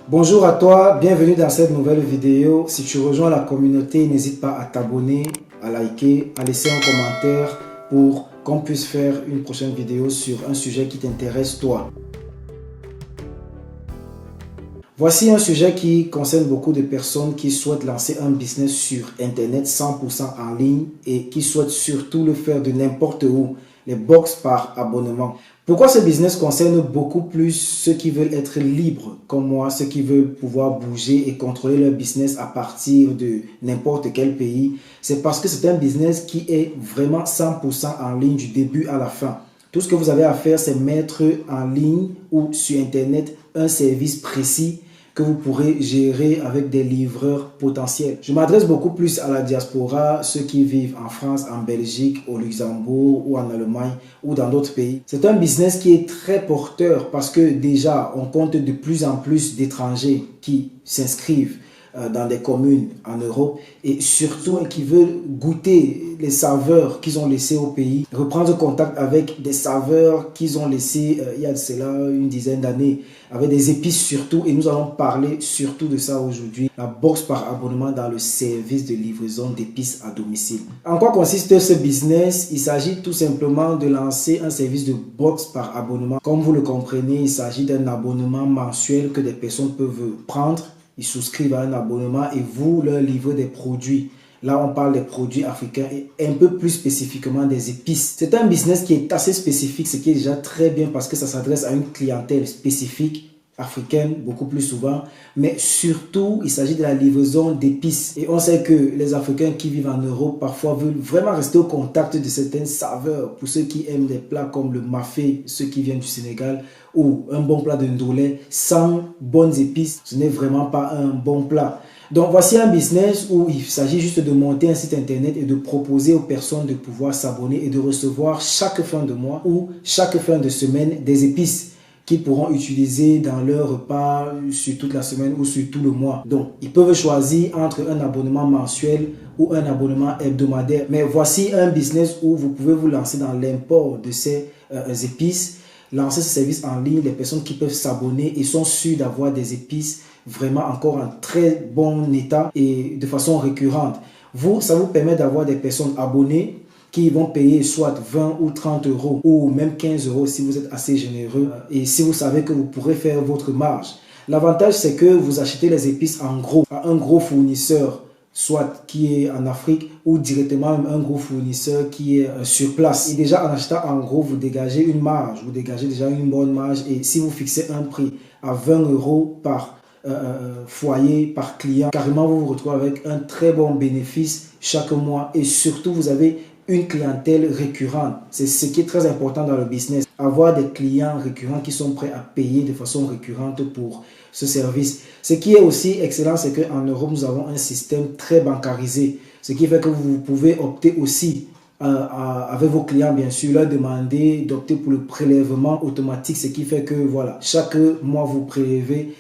Bonjour à toi, bienvenue dans cette nouvelle vidéo. Si tu rejoins la communauté, n'hésite pas à t'abonner, à liker, à laisser un commentaire pour qu'on puisse faire une prochaine vidéo sur un sujet qui t'intéresse toi. Voici un sujet qui concerne beaucoup de personnes qui souhaitent lancer un business sur Internet 100% en ligne et qui souhaitent surtout le faire de n'importe où, les box par abonnement. Pourquoi ce business concerne beaucoup plus ceux qui veulent être libres comme moi, ceux qui veulent pouvoir bouger et contrôler leur business à partir de n'importe quel pays? C'est parce que c'est un business qui est vraiment 100% en ligne du début à la fin. Tout ce que vous avez à faire, c'est mettre en ligne ou sur Internet un service précis que vous pourrez gérer avec des livreurs potentiels. Je m'adresse beaucoup plus à la diaspora, ceux qui vivent en France, en Belgique, au Luxembourg ou en Allemagne ou dans d'autres pays. C'est un business qui est très porteur parce que déjà, on compte de plus en plus d'étrangers qui s'inscrivent dans des communes en Europe et surtout qui veulent goûter les saveurs qu'ils ont laissées au pays, reprendre contact avec des saveurs qu'ils ont laissées il y a de cela une dizaine d'années, avec des épices surtout, et nous allons parler surtout de ça aujourd'hui, la box par abonnement dans le service de livraison d'épices à domicile. En quoi consiste ce business? Il s'agit tout simplement de lancer un service de box par abonnement. Comme vous le comprenez, il s'agit d'un abonnement mensuel que des personnes peuvent prendre. Ils souscrivent à un abonnement et vous leur livrez des produits. Là, on parle des produits africains et un peu plus spécifiquement des épices. C'est un business qui est assez spécifique, ce qui est déjà très bien parce que ça s'adresse à une clientèle spécifique, africaine beaucoup plus souvent, mais surtout il s'agit de la livraison d'épices et on sait que les Africains qui vivent en Europe parfois veulent vraiment rester au contact de certaines saveurs. Pour ceux qui aiment des plats comme le mafé, ceux qui viennent du Sénégal, ou un bon plat de ndolé sans bonnes épices, ce n'est vraiment pas un bon plat. Donc voici un business où il s'agit juste de monter un site internet et de proposer aux personnes de pouvoir s'abonner et de recevoir chaque fin de mois ou chaque fin de semaine des épices qu'ils pourront utiliser dans leur repas sur toute la semaine ou sur tout le mois. Donc, ils peuvent choisir entre un abonnement mensuel ou un abonnement hebdomadaire. Mais voici un business où vous pouvez vous lancer dans l'import de ces épices, lancer ce service en ligne, les personnes qui peuvent s'abonner et sont sûres d'avoir des épices vraiment encore en très bon état et de façon récurrente. Ça vous permet d'avoir des personnes abonnées qui vont payer soit 20 ou 30 euros ou même 15 euros si vous êtes assez généreux et si vous savez que vous pourrez faire votre marge. L'avantage, c'est que vous achetez les épices en gros à un gros fournisseur, soit qui est en Afrique ou directement un gros fournisseur qui est sur place. Et déjà en achetant en gros, vous dégagez une marge, vous dégagez déjà une bonne marge et si vous fixez un prix à 20 euros par foyer, par client, carrément vous vous retrouvez avec un très bon bénéfice chaque mois et surtout vous avez une clientèle récurrente. C'est ce qui est très important dans le business. Avoir des clients récurrents qui sont prêts à payer de façon récurrente pour ce service. Ce qui est aussi excellent, c'est qu'en Europe, nous avons un système très bancarisé. Ce qui fait que vous pouvez opter aussi avec vos clients, bien sûr, leur demander d'opter pour le prélèvement automatique. Ce qui fait que voilà, chaque mois, vous prélevez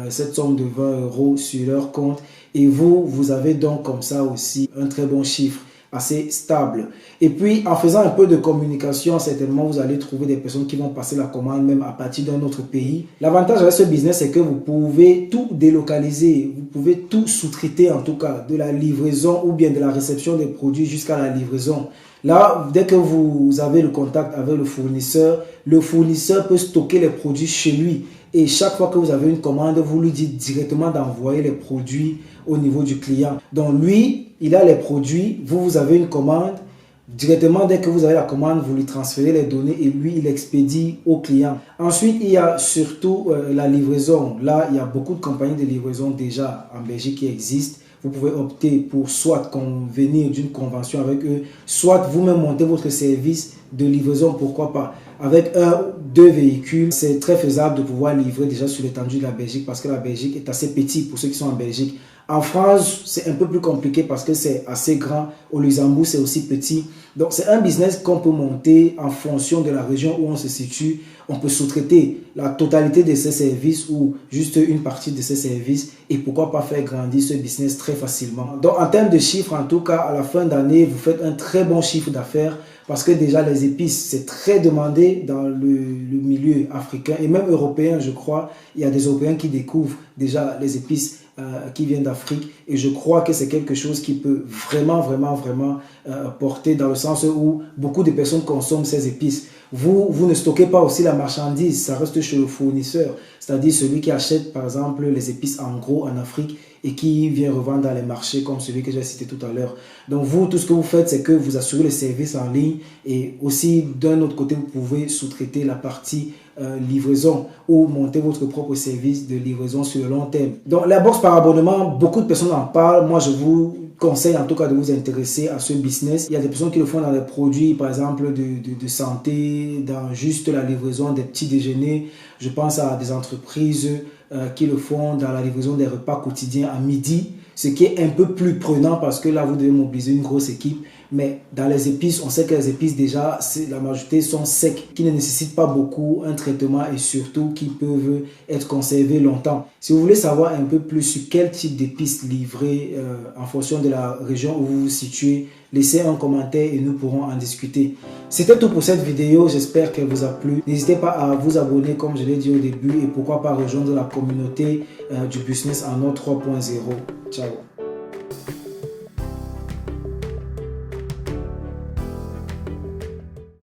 cette somme de 20 euros sur leur compte. Et vous avez donc comme ça aussi un très bon chiffre, assez stable. Et puis, en faisant un peu de communication, certainement, vous allez trouver des personnes qui vont passer la commande même à partir d'un autre pays. L'avantage avec ce business, c'est que vous pouvez tout délocaliser. Vous pouvez tout sous-traiter, en tout cas, de la livraison ou bien de la réception des produits jusqu'à la livraison. Là, dès que vous avez le contact avec le fournisseur peut stocker les produits chez lui. Et chaque fois que vous avez une commande, vous lui dites directement d'envoyer les produits au niveau du client. Donc lui, il a les produits, vous avez une commande. Directement, dès que vous avez la commande, vous lui transférez les données et lui, il expédie au client. Ensuite, il y a surtout la livraison. Là, il y a beaucoup de compagnies de livraison déjà en Belgique qui existent. Vous pouvez opter pour soit convenir d'une convention avec eux, soit vous-même monter votre service de livraison, pourquoi pas. Avec un ou deux véhicules, c'est très faisable de pouvoir livrer déjà sur l'étendue de la Belgique parce que la Belgique est assez petite pour ceux qui sont en Belgique. En France, c'est un peu plus compliqué parce que c'est assez grand. Au Luxembourg, c'est aussi petit. Donc, c'est un business qu'on peut monter en fonction de la région où on se situe. On peut sous-traiter la totalité de ces services ou juste une partie de ces services et pourquoi pas faire grandir ce business très facilement. Donc, en termes de chiffres, en tout cas, à la fin d'année, vous faites un très bon chiffre d'affaires parce que déjà les épices, c'est très demandé dans le milieu africain et même européen, je crois. Il y a des Européens qui découvrent déjà les épices qui viennent d'Afrique et je crois que c'est quelque chose qui peut vraiment porter dans le sens où beaucoup de personnes consomment ces épices. Vous ne stockez pas aussi la marchandise, ça reste chez le fournisseur, c'est-à-dire celui qui achète par exemple les épices en gros en Afrique et qui vient revendre dans les marchés comme celui que j'ai cité tout à l'heure. Donc vous, tout ce que vous faites, c'est que vous assurez les services en ligne et aussi d'un autre côté, vous pouvez sous-traiter la partie livraison ou monter votre propre service de livraison sur le long terme. Donc la box par abonnement, beaucoup de personnes en parlent. Moi, je vous conseille en tout cas de vous intéresser à ce business. Il y a des personnes qui le font dans les produits, par exemple de santé, dans juste la livraison des petits déjeuners. Je pense à des entreprises qui le font dans la livraison des repas quotidiens à midi, ce qui est un peu plus prenant parce que là, vous devez mobiliser une grosse équipe. Mais dans les épices, on sait que les épices déjà, la majorité sont secs, qui ne nécessitent pas beaucoup un traitement et surtout qui peuvent être conservés longtemps. Si vous voulez savoir un peu plus sur quel type d'épices livrer en fonction de la région où vous vous situez, laissez un commentaire et nous pourrons en discuter. C'était tout pour cette vidéo, j'espère qu'elle vous a plu. N'hésitez pas à vous abonner comme je l'ai dit au début et pourquoi pas rejoindre la communauté du business en or 3.0. Ciao.